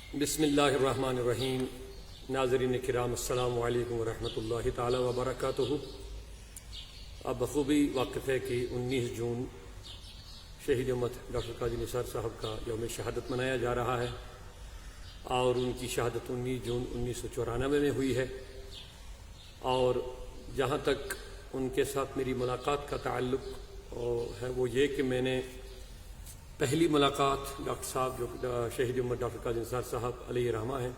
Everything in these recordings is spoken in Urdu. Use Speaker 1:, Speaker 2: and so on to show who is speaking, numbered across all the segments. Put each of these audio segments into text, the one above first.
Speaker 1: بسم اللہ الرحمن الرحیم۔ ناظرین کرام، السلام علیکم ورحمۃ اللہ تعالی وبرکاتہ۔ اب بخوبی واقف ہے کہ 19 جون شہید امت ڈاکٹر قاضی نثار صاحب کا یوم شہادت منایا جا رہا ہے، اور ان کی شہادت 19 جون 1994 میں ہوئی ہے۔ اور جہاں تک ان کے ساتھ میری ملاقات کا تعلق ہے وہ یہ کہ میں نے پہلی ملاقات ڈاکٹر صاحب جو شہید امت ڈاکٹر قاضی نثار صاحب علیہ رحمہ ہیں،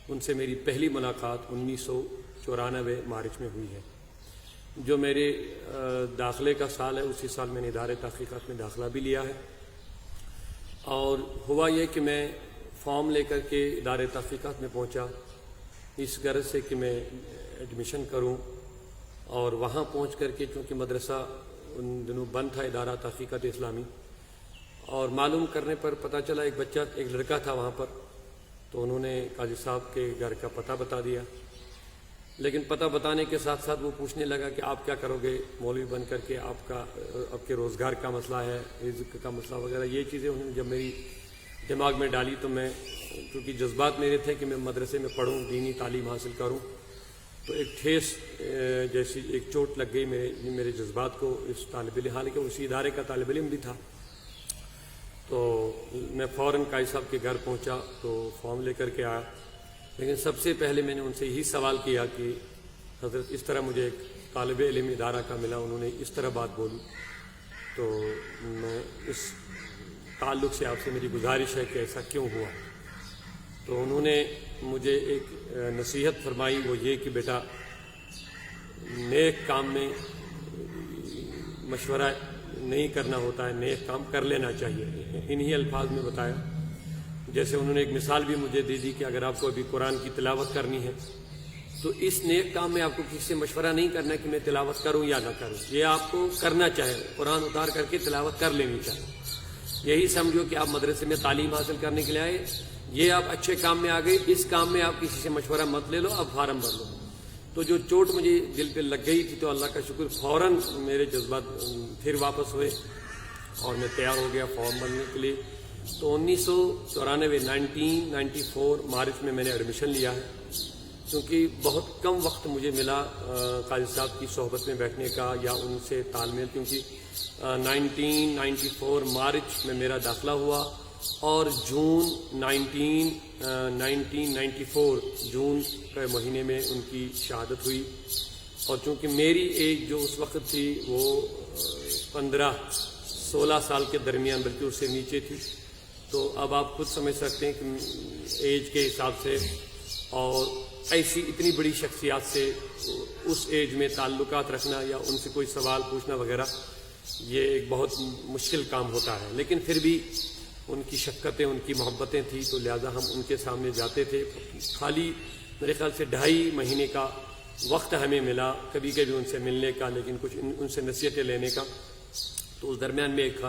Speaker 1: ان سے میری پہلی ملاقات 1994 مارچ میں ہوئی ہے۔ جو میرے داخلے کا سال ہے، اسی سال میں نے ادارے تحقیقات میں داخلہ بھی لیا ہے، اور ہوا یہ کہ میں فارم لے کر کے ادارے تحقیقات میں پہنچا اس غرض سے کہ میں ایڈمیشن کروں، اور وہاں پہنچ کر کے چونکہ مدرسہ ان دنوں بند تھا، ادارہ تحقیقات اسلامی، اور معلوم کرنے پر پتہ چلا ایک لڑکا تھا وہاں پر، تو انہوں نے قاضی صاحب کے گھر کا پتہ بتا دیا۔ لیکن پتہ بتانے کے ساتھ ساتھ وہ پوچھنے لگا کہ آپ کیا کرو گے مولوی بن کر کے، آپ کے روزگار کا مسئلہ ہے، رزق کا مسئلہ وغیرہ، یہ چیزیں انہوں نے جب میری دماغ میں ڈالی تو میں، کیونکہ جذبات میرے تھے کہ میں مدرسے میں پڑھوں، دینی تعلیم حاصل کروں، تو ایک ٹھیس جیسی ایک چوٹ لگ گئی میرے جذبات کو۔ اس طالب علم، حالانکہ اسی ادارے کا طالب علم بھی تھا، تو میں فوراً قاضی صاحب کے گھر پہنچا تو فارم لے کر کے آیا۔ لیکن سب سے پہلے میں نے ان سے یہی سوال کیا کہ حضرت اس طرح مجھے ایک طالب علم ادارہ کا ملا، انہوں نے اس طرح بات بولی، تو میں اس تعلق سے آپ سے میری گزارش ہے کہ ایسا کیوں ہوا۔ تو انہوں نے مجھے ایک نصیحت فرمائی، وہ یہ کہ بیٹا، نیک کام میں مشورہ نہیں کرنا ہوتا ہے، نیک کام کر لینا چاہیے۔ انہی الفاظ میں بتایا۔ جیسے انہوں نے ایک مثال بھی مجھے دے دی کہ اگر آپ کو ابھی قرآن کی تلاوت کرنی ہے تو اس نیک کام میں آپ کو کسی سے مشورہ نہیں کرنا کہ میں تلاوت کروں یا نہ کروں، یہ آپ کو کرنا چاہے، قرآن اتار کر کے تلاوت کر لینی چاہیے۔ یہی سمجھو کہ آپ مدرسے میں تعلیم حاصل کرنے کے لیے آئے، یہ آپ اچھے کام میں آ گئے، اس کام میں آپ کسی سے مشورہ مت لے لو، اب فارم بھر لو۔ تو جو چوٹ مجھے دل پہ لگ گئی تھی، تو اللہ کا شکر فوراً میرے جذبات پھر واپس ہوئے اور میں تیار ہو گیا فارم بھرنے کے لیے۔ تو 1994 مارچ میں نے ایڈمیشن لیا ہے۔ کیونکہ بہت کم وقت مجھے ملا قاضی صاحب کی صحبت میں بیٹھنے کا یا ان سے تال میل، کیونکہ 1994 مارچ میں میرا داخلہ ہوا، اور جون 1994 جون کے مہینے میں ان کی شہادت ہوئی۔ اور چونکہ میری ایج جو اس وقت تھی وہ 15-16 سال کے درمیان، بلکہ اس سے نیچے تھی، تو اب آپ خود سمجھ سکتے ہیں کہ ایج کے حساب سے اور ایسی اتنی بڑی شخصیات سے اس ایج میں تعلقات رکھنا یا ان سے کوئی سوال پوچھنا وغیرہ، یہ ایک بہت مشکل کام ہوتا ہے۔ لیکن پھر بھی ان کی شفقتیں، ان کی محبتیں تھیں، تو لہذا ہم ان کے سامنے جاتے تھے۔ خالی میرے خیال سے 2.5 مہینے کا وقت ہمیں ملا کبھی کبھی ان سے ملنے کا، لیکن کچھ ان سے نصیحتیں لینے کا۔ تو اس درمیان میں ایک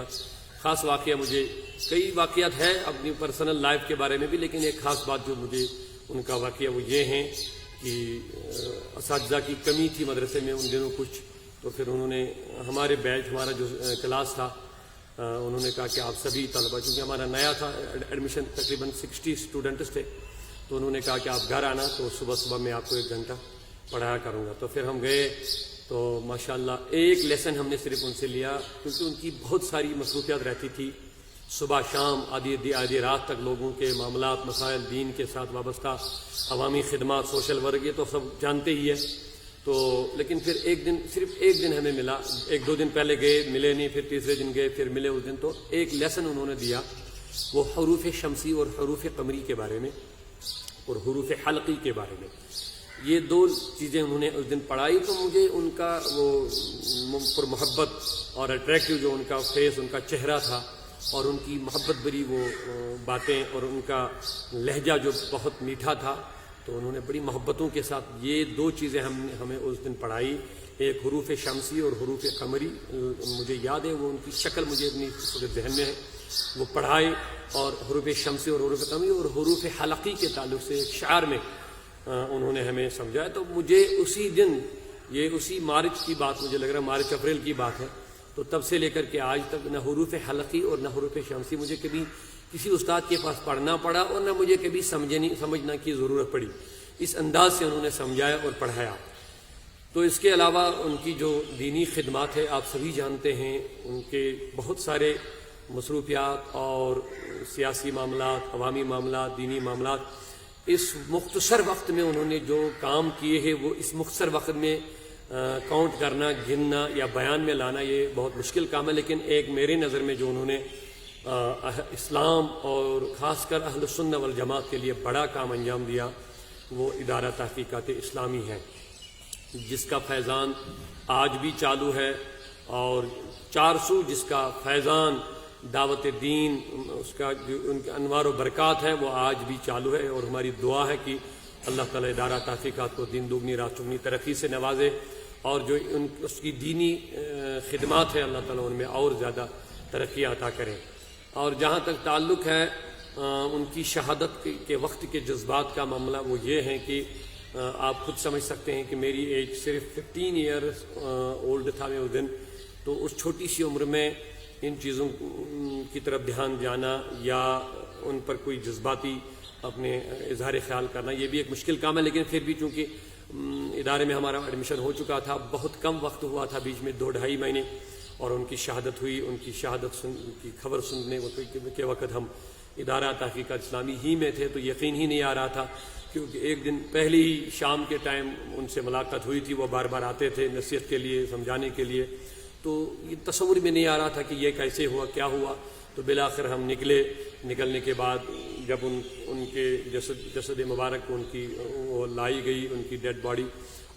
Speaker 1: خاص واقعہ، مجھے کئی واقعات ہیں اپنی پرسنل لائف کے بارے میں بھی، لیکن ایک خاص بات جو مجھے ان کا واقعہ وہ یہ ہیں کہ اساتذہ کی کمی تھی مدرسے میں ان دنوں کچھ، تو پھر انہوں نے ہمارے بیچ، ہمارا جو کلاس تھا، انہوں نے کہا کہ آپ سبھی طلبہ، چونکہ ہمارا نیا تھا ایڈمیشن، تقریباً 60 اسٹوڈنٹس تھے، تو انہوں نے کہا کہ آپ گھر آنا، تو صبح میں آپ کو 1 گھنٹہ پڑھایا کروں گا۔ تو پھر ہم گئے، تو ماشاءاللہ ایک لیسن ہم نے صرف ان سے لیا، کیونکہ ان کی بہت ساری مصروفیات رہتی تھی، صبح شام آدھی رات تک لوگوں کے معاملات، مسائل، دین کے ساتھ وابستہ عوامی خدمات، سوشل ورک، یہ تو سب جانتے ہی ہے۔ تو لیکن پھر صرف ایک دن ہمیں ملا، 1-2 دن پہلے گئے ملے نہیں، پھر تیسرے دن گئے پھر ملے اس دن، تو ایک لیسن انہوں نے دیا، وہ حروف شمسی اور حروف قمری کے بارے میں اور حروف حلقی کے بارے میں۔ یہ 2 چیزیں انہوں نے اس دن پڑھائی، تو مجھے ان کا وہ پر محبت اور اٹریکٹیو جو ان کا فیس، ان کا چہرہ تھا، اور ان کی محبت بری وہ باتیں، اور ان کا لہجہ جو بہت میٹھا تھا، تو انہوں نے بڑی محبتوں کے ساتھ یہ 2 چیزیں ہمیں اس دن پڑھائی، ایک حروف شمسی اور حروف قمری۔ مجھے یاد ہے، وہ ان کی شکل مجھے اپنی ذہن میں ہے، وہ پڑھائے، اور حروف شمسی اور حروف قمری اور حروف حلقی کے تعلق سے ایک شعر میں انہوں نے ہمیں سمجھایا۔ تو مجھے اسی دن، یہ اسی مارچ کی بات، مجھے لگ رہا ہے مارچ اپریل کی بات ہے، تو تب سے لے کر کے آج تک نہ حروف حلقی اور نہ حروف شمسی مجھے کبھی کسی استاد کے پاس پڑھنا پڑا اور نہ مجھے کبھی سمجھنا کی ضرورت پڑی. اس انداز سے انہوں نے سمجھایا اور پڑھایا. تو اس کے علاوہ ان کی جو دینی خدمات ہے آپ سبھی جانتے ہیں، ان کے بہت سارے مصروفیات اور سیاسی معاملات، عوامی معاملات، دینی معاملات، اس مختصر وقت میں انہوں نے جو کام کیے ہیں وہ اس مختصر وقت میں کاؤنٹ کرنا، گننا یا بیان میں لانا یہ بہت مشکل کام ہے. لیکن ایک میرے نظر میں جو انہوں نے اسلام اور خاص کر اہل سنت والجماعت کے لیے بڑا کام انجام دیا وہ ادارہ تحقیقات اسلامی ہے، جس کا فیضان آج بھی چالو ہے، اور 400 جس کا فیضان دعوت دین، اس کا جو ان کے انوار و برکات ہے وہ آج بھی چالو ہے. اور ہماری دعا ہے کہ اللہ تعالیٰ ادارہ تحقیقات کو دین دوگنی رات چگنی ترقی سے نوازے، اور جو اس کی دینی خدمات ہے اللہ تعالیٰ ان میں اور زیادہ ترقی عطا کریں. اور جہاں تک تعلق ہے ان کی شہادت کے وقت کے جذبات کا معاملہ، وہ یہ ہیں کہ آپ خود سمجھ سکتے ہیں کہ میری ایج صرف 15 ایئرس اولڈ تھا میں اس دن. تو اس چھوٹی سی عمر میں ان چیزوں کی طرف دھیان جانا یا ان پر کوئی جذباتی اپنے اظہار خیال کرنا یہ بھی ایک مشکل کام ہے. لیکن پھر بھی چونکہ ادارے میں ہمارا ایڈمیشن ہو چکا تھا، بہت کم وقت ہوا تھا، بیچ میں 2-2.5 مہینے، اور ان کی شہادت ہوئی. ان کی شہادت کی خبر سننے کے وقت ہم ادارہ تحقیقات اسلامی ہی میں تھے، تو یقین ہی نہیں آ رہا تھا، کیونکہ ایک دن پہلے ہی شام کے ٹائم ان سے ملاقات ہوئی تھی. وہ بار بار آتے تھے نصیحت کے لیے، سمجھانے کے لیے. تو یہ تصور میں نہیں آ رہا تھا کہ یہ کیسے ہوا، کیا ہوا. تو بالآخر ہم نکلنے کے بعد جب ان کے جسد مبارک کو ان کی وہ لائی گئی، ان کی ڈیڈ باڈی،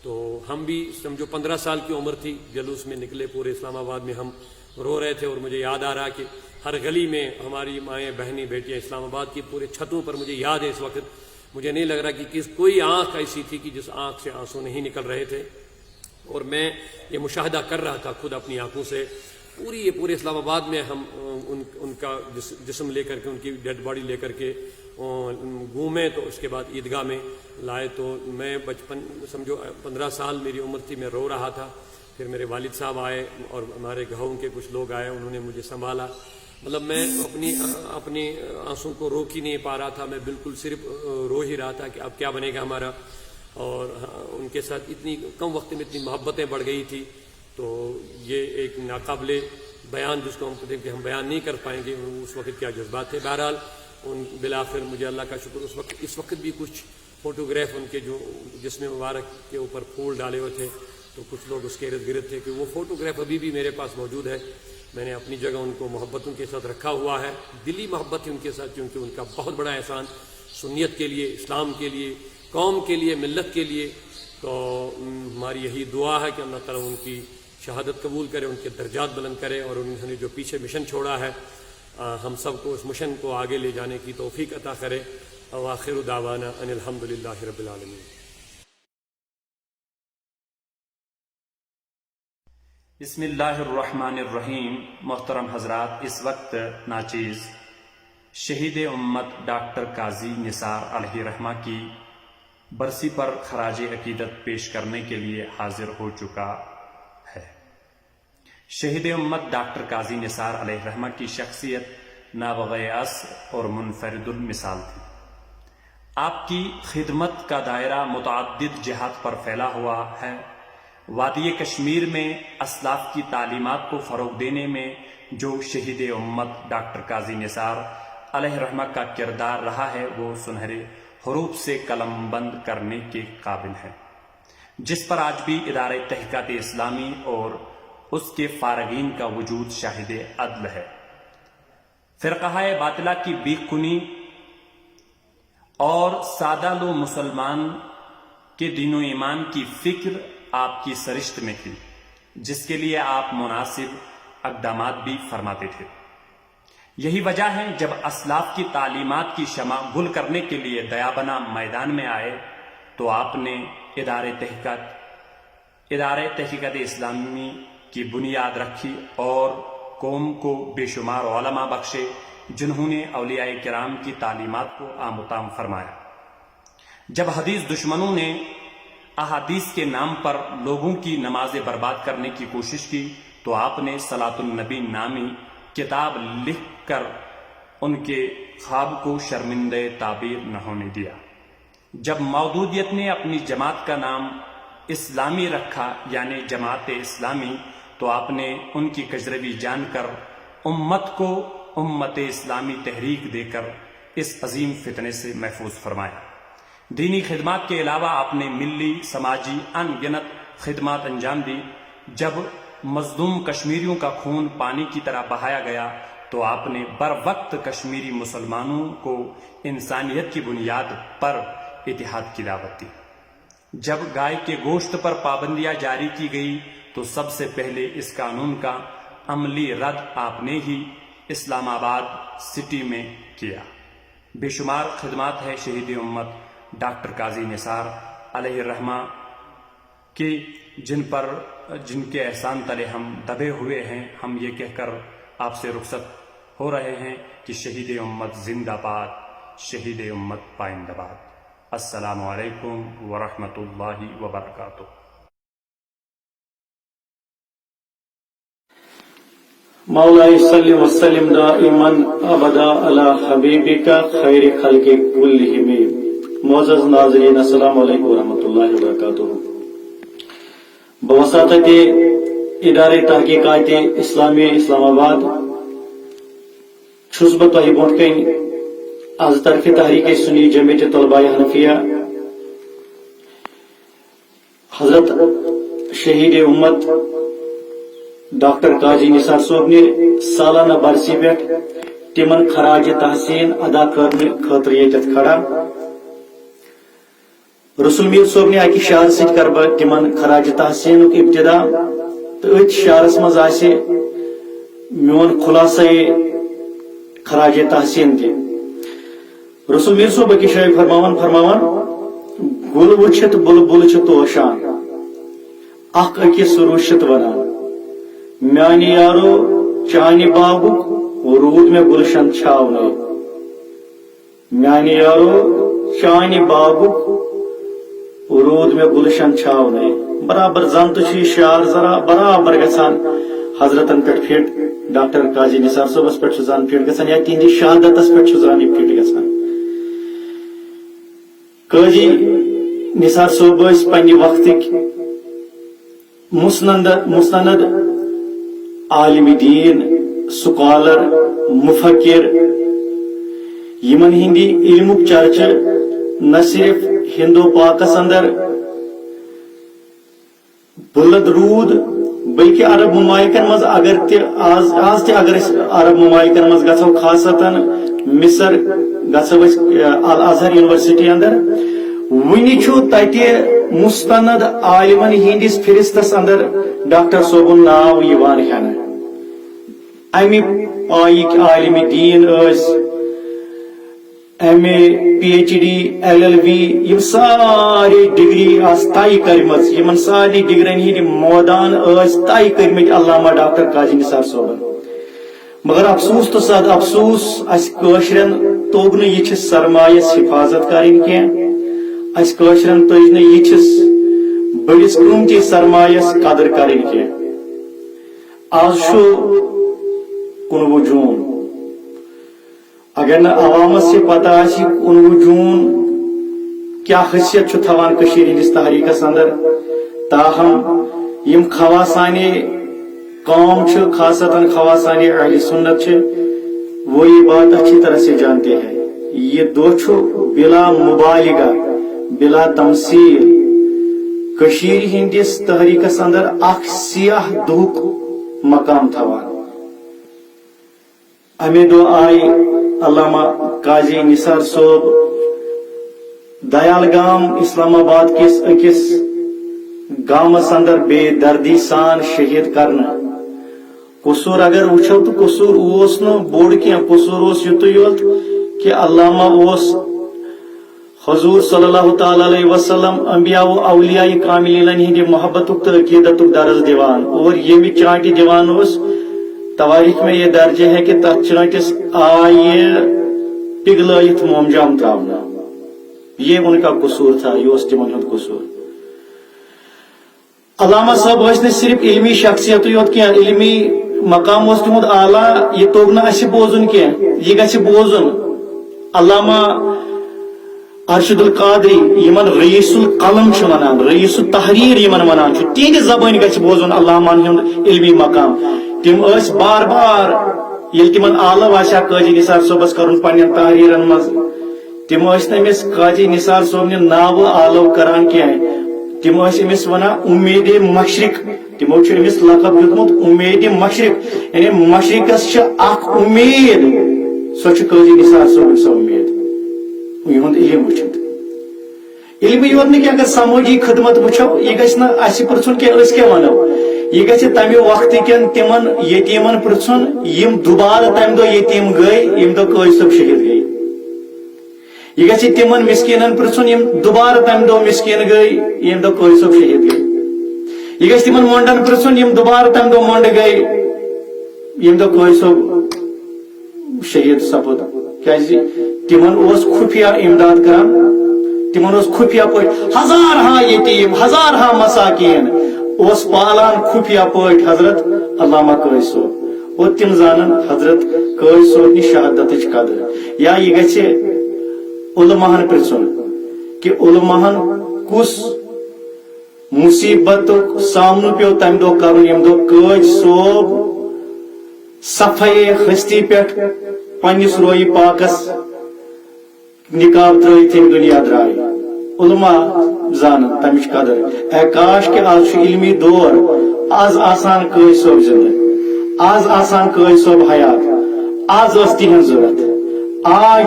Speaker 1: تو ہم بھی سمجھو 15 سال کی عمر تھی، جلوس میں نکلے پورے اسلام آباد میں، ہم رو رہے تھے. اور مجھے یاد آ رہا کہ ہر گلی میں ہماری مائیں بہنیں بیٹیاں اسلام آباد کی پورے چھتوں پر، مجھے یاد ہے اس وقت مجھے نہیں لگ رہا کہ کوئی آنکھ ایسی تھی کہ جس آنکھ سے آنسو نہیں نکل رہے تھے. اور میں یہ مشاہدہ کر رہا تھا خود اپنی آنکھوں سے. پورے اسلام آباد میں ہم ان کا جسم لے کر کے، ان کی ڈیڈ باڈی لے کر کے گھومے. تو اس کے بعد عیدگاہ میں لائے. تو میں بچپن سمجھو 15 سال میری عمر تھی، میں رو رہا تھا. پھر میرے والد صاحب آئے اور ہمارے گاؤں کے کچھ لوگ آئے، انہوں نے مجھے سنبھالا. مطلب میں اپنی آنسوں کو روک ہی نہیں پا رہا تھا، میں بالکل صرف رو ہی رہا تھا کہ اب کیا بنے گا ہمارا. اور ان کے ساتھ اتنی کم وقت میں اتنی محبتیں بڑھ گئی تھی. تو یہ ایک ناقابل بیان جس کو ہم کہتے ہیں کہ ہم بیان نہیں کر پائیں گے اس وقت کیا جذبات تھے. بہرحال بالآخر مجھے اللہ کا شکر اس وقت بھی کچھ فوٹوگراف ان کے جو جسم مبارک کے اوپر پھول ڈالے ہوئے تھے، تو کچھ لوگ اس کے ارد گرد تھے کہ وہ فوٹوگراف ابھی بھی میرے پاس موجود ہے. میں نے اپنی جگہ ان کو محبتوں کے ساتھ رکھا ہوا ہے، دلی محبت ہے ان کے ساتھ، کیونکہ ان کا بہت بڑا احسان سنیت کے لیے، اسلام کے لیے، قوم کے لیے، ملت کے لیے. تو ہماری یہی دعا ہے کہ اللہ تعالیٰ ان کی شہادت قبول کرے، ان کے درجات بلند کرے، اور انہوں نے جو پیچھے مشن چھوڑا ہے ہم سب کو اس مشن کو آگے لے جانے کی توفیق عطا کرے. وآخر دعوانا ان الحمدللہ رب العالمین.
Speaker 2: بسم اللہ الرحمن الرحیم. محترم حضرات، اس وقت ناچیز شہید امت ڈاکٹر قاضی نثار علیہ رحمہ کی برسی پر خراج عقیدت پیش کرنے کے لیے حاضر ہو چکا ہے. شہید امت ڈاکٹر قاضی نثار علیہ رحمہ کی شخصیت نابغہ عصر اور منفرد المثال تھی. آپ کی خدمت کا دائرہ متعدد جہات پر پھیلا ہوا ہے. وادی کشمیر میں اسلاف کی تعلیمات کو فروغ دینے میں جو شہید امت ڈاکٹر قاضی نثار علیہ رحمہ کا کردار رہا ہے وہ سنہرے حروف سے قلم بند کرنے کے قابل ہے، جس پر آج بھی ادارہ تحقیقات اسلامی اور اس کے فارغین کا وجود شاہد عدل ہے. فرقہ باطلہ کی بیخ کنی اور سادہ لو مسلمان کے دین و ایمان کی فکر آپ کی سرشت میں تھی، جس کے لیے آپ مناسب اقدامات بھی فرماتے تھے. یہی وجہ ہے جب اسلاف کی تعلیمات کی شمع گل کرنے کے لیے دیابنا میدان میں آئے تو آپ نے ادارہ تحقیقات اسلامی کی بنیاد رکھی اور قوم کو بے شمار علماء بخشے جنہوں نے اولیاء کرام کی تعلیمات کو عام و تام فرمایا. جب حدیث دشمنوں نے احادیث کے نام پر لوگوں کی نمازیں برباد کرنے کی کوشش کی تو آپ نے صلاۃ النبی نامی کتاب لکھ کر ان کے خواب کو شرمندہ تعبیر نہ ہونے دیا۔ جب مودودیت نے اپنی جماعت کا نام اسلامی رکھا یعنی جماعت اسلامی، تو آپ نے ان کی کجروی جان کر امت کو امت اسلامی تحریک دے کر اس عظیم فتنے سے محفوظ فرمایا۔ دینی خدمات کے علاوہ آپ نے ملی سماجی ان گنت خدمات انجام دی۔ جب مظلوم کشمیریوں کا خون پانی کی طرح بہایا گیا تو آپ نے بر وقت کشمیری مسلمانوں کو انسانیت کی بنیاد پر اتحاد کی دعوت دی۔ جب گائے کے گوشت پر پابندیاں جاری کی گئی تو سب سے پہلے اس قانون کا عملی رد آپ نے ہی اسلام آباد سٹی میں کیا۔ بے شمار خدمات ہے شہید امت ڈاکٹر قاضی نثار علیہ الرحمہ کی، جن کے احسان تلے ہم دبے ہوئے ہیں۔ ہم یہ کہہ کر آپ سے رخصت ہو رہے ہیں کہ شہید امت زندہ باد، شہید امت پائندہ باد۔ السلام علیکم ورحمۃ اللہ وبرکاتہ۔
Speaker 3: مولاي صل وسلم دائما ابدا على حبيبك خير خلق كلهم۔ معزز ناظرین السلام علیکم ورحمۃ اللہ وبرکاتہ۔ بواسطہ ادارے تحقیقات اسلامی اسلام آباد چھس بہ تہ برونٹ کن از طرف تحریک سنی جمعیت طلباء حنفیہ حضرت شہید امت ڈاکٹر قاضی نثار صوب نے سالانہ برسی پہ تمن خراج تحسین ادا کرنے خاطر یت کھڑا۔ رسول میر صوب نے اکہ شعر ست کر بہ تمن خراج تحسین ابتدا، تو ات شعرس مز آسہ میون خلاصہ خراج تحسین تہ۔ رسول میر صوب اکہ شاعر فرماوان گل وچھت بلبل چھ توشان، اخ اکس روشت ونان، میانی یارو چانی باغک رود میں گلشن چھاونے، میانی یارو چانی باغک رود میں گلشن چھاونے۔ برابر زن تو شعر ذرا برابر گژھان حضرتن پہ فٹ، ڈاکٹر قاضی نثار صوبس پہ زن فٹ گژھان یا تہندِ شہادتس پہ زن فٹ گژھان۔ قاضی نثار صوب پنہ وقتک مسند عالم دین، سکالر، مفکر، یمن ہندی علمک چرچہ نہ صرف ہندو پاکس اندر بلند رود بلکہ عرب ممالکن مز اگر آز تہ اگر عرب ممالکن مز گژھو خاصتاً مصر گژھو الازہر یونیورسٹی اندر، ونی چھو تتہ مستند عالمن ہندس فہرستس اندر ڈاکٹر صوبن ناو یوان ہینہ۔ امہ پائک عالم دین M A P H D L L B یم ساری ڈگری طے کرمز، یمن ساری ڈگرین ہند مودان طے کرمت علامہ ڈاکٹر قاضی نثار صوبن۔ مگر افسوس تو سد افسوس اس کاشرن توگ نہ یہ سرمایس حفاظت کریں کی، اس کاشرن تج نہ یہ بڑس قیمتی سرمایس قدر کریں کی۔ آج 19 جون، اگر نہ عوامس سے پتہ آسی 19 جون کیا حیثیت چھ تھوان کشیر ہندس تحریکس اندر، تاہم یم خواسانی قوم چھ خاصتاً خواسانی اہل سنت چھ وہ یہ بات اچھی طرح سے جانتے ہیں، یہ دو چھو بلا مبالغہ بلا تمثیل کشیر ہندس تحریکس اندر اخ سیاہ دہک مقام تھوان۔ امہ دو آئی علامہ قاضی نثار صوب دیال گام اسلام آباد کس اکس گامس اندر بے دردی سان شہید کرنا۔ قصور اگر وچھو تو قصور اوس نو بوڑ کیا، قصور اوس یتو یوت کہ علامہ اوس حضور صلی اللہ تعالی علیہ وسلم انبیاء و اولیاء کاملین ہندی محبت تو عقیدت درس دیوان، اور یہ چانٹی دیوان اس تواریخ میں یہ درج ہے کہ تر چانٹس آئے پگلائت مومجام تراؤنا۔ یہ ان کا قصور تھا، یہ اس تمن ہند قصور۔ علامہ صاحب ٲسۍ نہٕ صرف علمی شخصیت یوت کینٛہہ علمی مقام اوس تِہُنٛد اعلیٰ یہِ توٚگ نہٕ اَسہِ بوزُن کینٛہہ یہِ گژھِ بوزُن علامہ ارشد القادری یمن رئیس القلم چھ ونان رئیس التحریر یمن ونان چھ تہنٛدِ زبٲنۍ گژھِ بوزُن علامہن ہُنٛد علمی مقام تم ٲسۍ بار بار ییٚلہِ تمن عالو آسہِ ہا قاضی نثار صٲبس کرُن پننٮ۪ن تحریرن منٛز تم ٲسۍ نہٕ أمِس قاضی نثار صٲبنہِ ناوٕ عالو کران کینٛہہ تم ٲسۍ أمِس ونان اُمید مشرق تمو چھُ أمِس لقب دیُتمُت اُمید مشرق یعنی مشرقس چھِ اکھ اُمید سۄ چھِ قاضی نثار صٲبٕنۍ سۄ اُمید یہند علم وچھت علم یوت نہ اگر سمٲجی خدمت وچھو یہ گژھِ نہ اَسہِ پرژھُن کینٛہہ أسۍ کیٛاہ ونو یہ گژھِ تمہِ وقتہٕ کٮ۪ن تِمن یتیٖمن پرژھُن یِم دُبارٕ تمہِ دۄہ یتیٖم گٔے ییٚمہِ دۄہ قٲضۍ صٲب شہید گٔے یہ گژھِ تِمن مسکیٖنن پرژھُن یِم دُبارٕ تمہِ دۄہ مسکیٖن گٔے ییٚمہِ دۄہ قٲضۍ صٲب شہید گٔے یہ گژھِ تِمن مۄنڈن پرژھُن یِم دُبارٕ تمہِ دۄہ مۄنڈٕ گٔے ییٚمہِ دۄہ قٲضۍ صٲب شہید سپُد کیازِ تمن اوس خفیہ امداد کران تمن اوس خفیہ پٲٹھۍ ہزار ہا یتیٖم ہزار ہا مساکین اوس پالان خفیہ پٲٹھۍ حضرت علامہ قٲضۍ صٲب اور تم زانن حضرت قٲضۍ صٲبنہِ شہادتٕچ قدر یا یہ گژھِ علماہن پرژھُن کہ علماہن کُس مصیبتُک سامنہٕ پیوٚو تمہِ دۄہ کرُن ییٚمہِ دۄہ قٲضۍ صٲب صفائی ہستی پٮ۪ٹھ پنس روئی پاکس نکاب ترٲیِتھ ییٚمہِ دُنیا درٛاے علما زانن تمِچ قدر اے کاش کہ آز چھُ علمی دور آز آسان قٲضۍ صٲب زندٕ آز آسان قٲضۍ صٲب حیات آز ٲس تِہنٛز ضرورت آج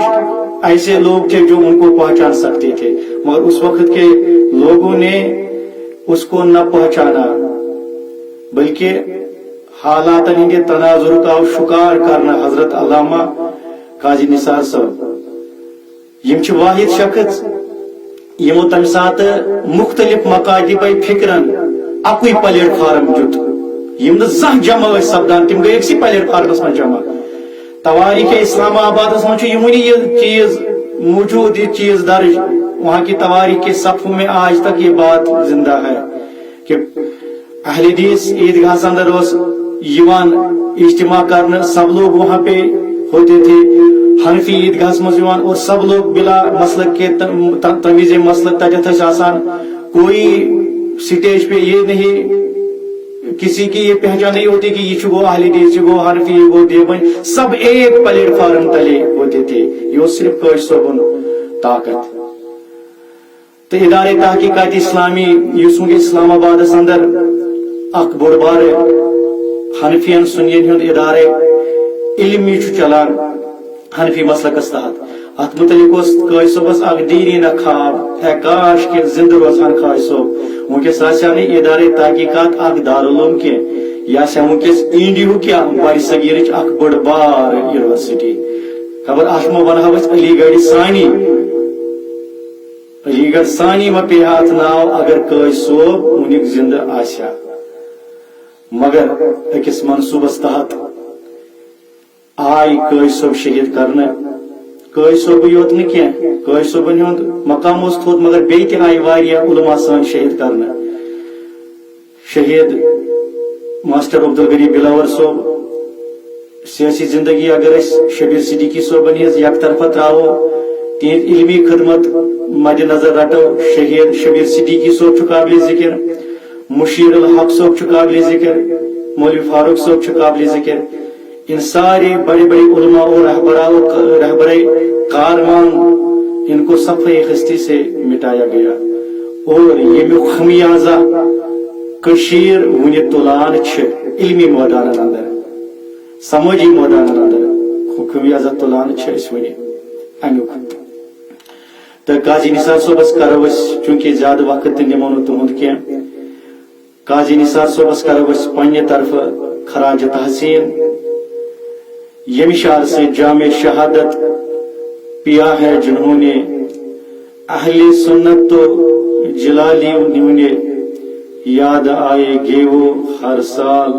Speaker 3: ایسے لوگ تھے جو ان کو پہچان سکتے تھے مگر اس وقت کے لوگوں نے اس کو نہ پہچانا بلکہ حالات ہندے تناظر کا شکار کرنا حضرت علامہ قاضی نثار صاحب یم چھ واحد شخص یمو تمہ سات مختلف مقاطب فکرن اکوئی پلیٹ فارم دیت یم نہ زانٛہہ جمع ٲسۍ سپدان تم گٔے أکسٕے پلیٹ فارمس منٛز جمع تواریخ اسلام آبادس منٛز چھُ یِمنٕے یہ چیز موجود یہ چیز درج وہاں کی تواریخ کے صفحوں میں آج تک یہ بات زندہ ہے کہ اہل حدیث عیدگاہ اندر یوان اجتماع کرنے سب لوگ وہاں پہ ہوتے تھے حنفی عیدگاہ مز اور سب لوگ بلا مسلک کے تمیز مسلک تجت آسان کوئی سٹیج پہ یہ نہیں کسی کی یہ پہچان نہیں ہوتی کہ یہ گو اہل حدیث یہ گو حنفی یہ گو دیوبند سب ایک پلیٹ فارم تلے ہوتے تھے یہ صرف قٲضۍ صٲبُن طاقت تو ادارے تحقیقات اسلامی یس ونکس اسلام آباد اندر اخ بوڑ بار حنفین سنین ہند ادارے علمی چلان حنفی مسلکس تحت ات متعلق قٲضۍ صٲبس اخ دیرینہ خواب ہے کاش کہ زندہ روزان قٲضۍ صٲب ونکس آسیا نہٕ ادارے تحقیقات اخ دارالعلوم کی یا ونکس انڈیا کیا بڑ صغیرچ اخ بڑ بار یونیورسٹی خبر اتھ مہ ونہو أسۍ علی گڑھ سانی علی گڑھ سانی مہ پے اتھ ناو اگر قٲضۍ صٲب ونیُک زندہ آسیا مگر أکِس منصوبس تحت آئی قٲضۍ صٲب شہید کرنے قٲضۍ صٲبٕے یوت نہٕ کینٛہہ قٲضۍ صٲبن ہُنٛد مقام اوس تھوٚد مگر بیٚیہِ تہِ آیہِ واریاہ علما سٲنۍ شہید کرنے شہید ماسٹر عبدالغنی بلاور صٲب سیاسی زندگی اگر أسۍ شبیر صدیقی صٲبن ہٕنٛز یک طرفہ تراوو تہنٛز علمی خدمت مد نظر رٹو شہید شبیر صدیقی صٲب چھُ قابل ذکر مشیر الحق صٲب چھُ قابل ذکر مولوی فاروق صٲب چھُ قابل ذکر ان سارے بڑے بڑے علماء اور رہبر کارمان ان کو صفحہ ہستی سے مٹایا گیا اور یہ خمیازہ کشیر ونی تلان چھ علمی میدان اندر سماجی میدان اندر خمیازہ تلان چھ اس ونی امیک تو قاضی نثار صوبس کرو چونکہ زیادہ وقت نمو نہ تہد کی قاضی نثار صوبس کرو پنہ طرف خراج تحسین یم شعر سے جامع شہادت پیا ہے جنہوں نے اہل سنت تو جلالی نمونے یاد آئے گے وہ ہر سال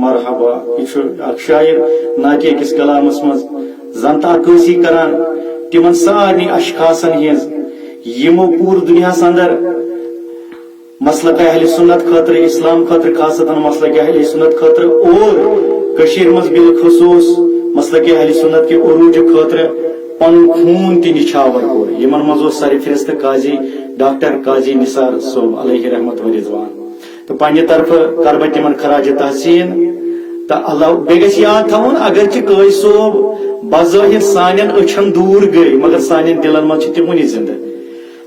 Speaker 3: مرحبا یہ شاعر ناطے کس کلامس مز زنتا عکاسی کران تمن سارے اشخاصن ہز یمو پور دنیا اندر مسلک اہل سنت خاطر اسلام خاطر خاصتاً مسلک اہل سنت خاطر اور کشیر مز بالخصوص مسلک اہل سنت کے عروج خاطر پن خون تہ نچھاور کور یمن مز سر فہرست قاضی ڈاکٹر قاضی نثار صوب علیہ رحمت و رضوان تو پنہ طرف کر بہ تمن خراج تحسین تو اللہ بیٚیہِ گژھِ یاد تھاوُن اگرچہ قٲضی صوب بظاہر سانٮ۪ن أچھن دور گئی مگر سانٮ۪ن دلن منٛز چھِ تِم وُنہِ زندٕ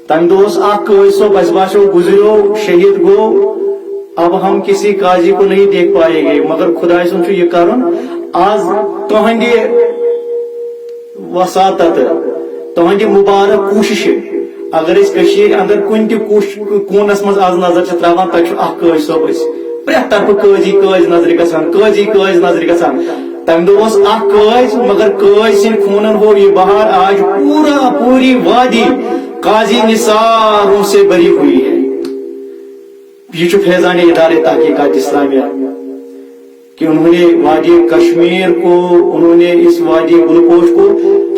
Speaker 3: تمہ دۄہ اوس اکھ قٲضی صوب اسہِ باسیو گزریو شہید گو اب ہم کسی قاضی کو نہیں دیکھ پائے گے مگر خدا سن یہ کرن آج تہندِ وساطت تہندِ مبارک کوشش اگر اس کشیر اندر کن تہ کونس مز آز نظر چھ تراوان تک اخ قٲضی صوب پرٛٮ۪تھ طرفہٕ قٲضی نظرِ گژھان قٲضی نظرِ گژھان تمہ دۄہ اوس اکھ قٲضی مگر قٲضی سٕنٛدۍ خوٗنن ہو یہ بہار آج پوری وادی قاضی نثاروں سے بری ہوئی ہے. یہ فیضان ادارے تحقیقات اسلامیہ کہ انہوں نے وادی کشمیر کو انہوں نے اس وادی گلوکوش کو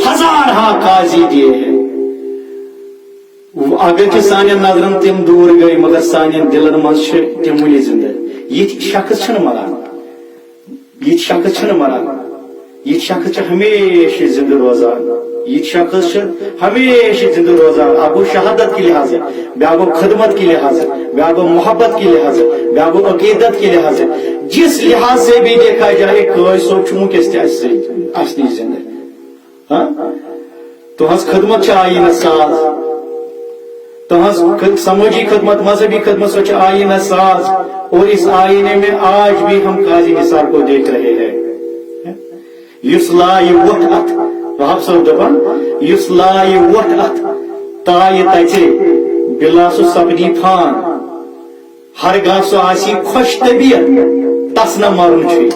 Speaker 3: ہزارہ قاضی دیے ہیں. اگرچہ سانین نظرن تم دور گئی مگر سانین دلن مز تم ونی زندہ. یہ شخص چھن مران یہ شخص چھن مران یہ شخص ہمیشہ زندہ روزان یہ شخص ہمیشہ زندہ روزان. آپ کو شہادت کے لحاظ بیاا گو خدمت کے لحاظ بیاا گو محبت کے لحاظ بیاا گو عقیدت کے لحاظ جس لحاظ سے بھی دیکھا جائے قٲضی صوب چونکہ اصلی زندہ ہاں تہذ خدمت آئینہ ساز تہذ سماجی خدمت مذہبی خدمت سو آئینہ ساز اور اس آئینے میں آج بھی ہم قاضی نثار کو دیکھ رہے ہیں. یس لائے ووٹ ات وہاب صاحب دپان یس لائے ووٹ ات تائے تچے بلا سو سپدی پھان ہر گاہ سو آسی خوش طبیعت تس نہ مرن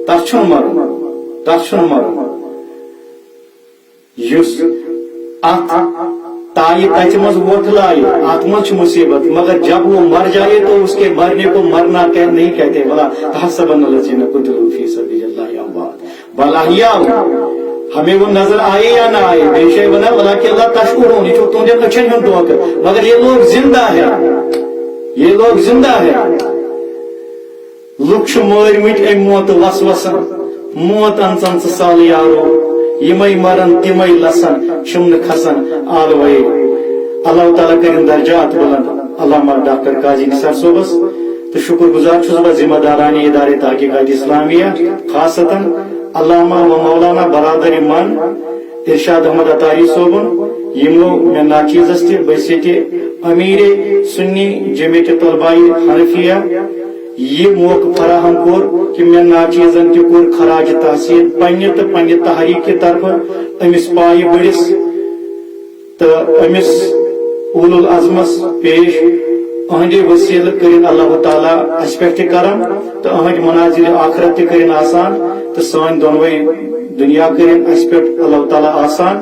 Speaker 3: تس چھن مرن یس ات تائے تچ مز ووٹ لائے ات مز مصیبت مگر جب وہ مر جائے تو اس کے مرنے کو مرنا نہیں کہتے بلا تحسبن الذین قتلوا فی سبیل اللہ اموات بل احیاء. ہمیں وہ نظر آئے یا نہ آئے بے شے بنا بلا کہ اللہ تشکرون یہ تمہیں اچھن ہم دعا کر مگر یہ لوگ زندہ ہے یہ لوگ زندہ ہے. لوگ مر مٹ ام موت وسوسن موت انسان سال یارو یمے مرن تمے لسن شمن کھسن آلوے. اللہ تعالیٰ کرن درجات بلند علامہ ڈاکٹر قاضی نثار صوبس تو شکر گزار چھس بہ ذمہ دارانی ادارے تحقیقات اسلامیہ خاصتاً علامہ و مولانا برادر من ارشاد احمد اطاری صوبن یمو میں ناچیزس تہ بس امیر سنی جمعیت طلباء حنفیہ یہ موقع فراہم کور کہ میں ناچیزن تہ کور خراج تحسین پنہ تو پنہ تحریک کی طرف امس پائے بڑس تو امس اول العظمس پیش اہند وسیل کرن اللہ تعالیٰ اس پہ کرم تو اہند منازل آخرت تہ کرن آسان تو سان دونوے دنیا کرن اس پہ اللہ تعالیٰ آسان.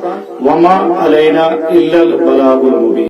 Speaker 3: وما علینا الا البلاغ المبین.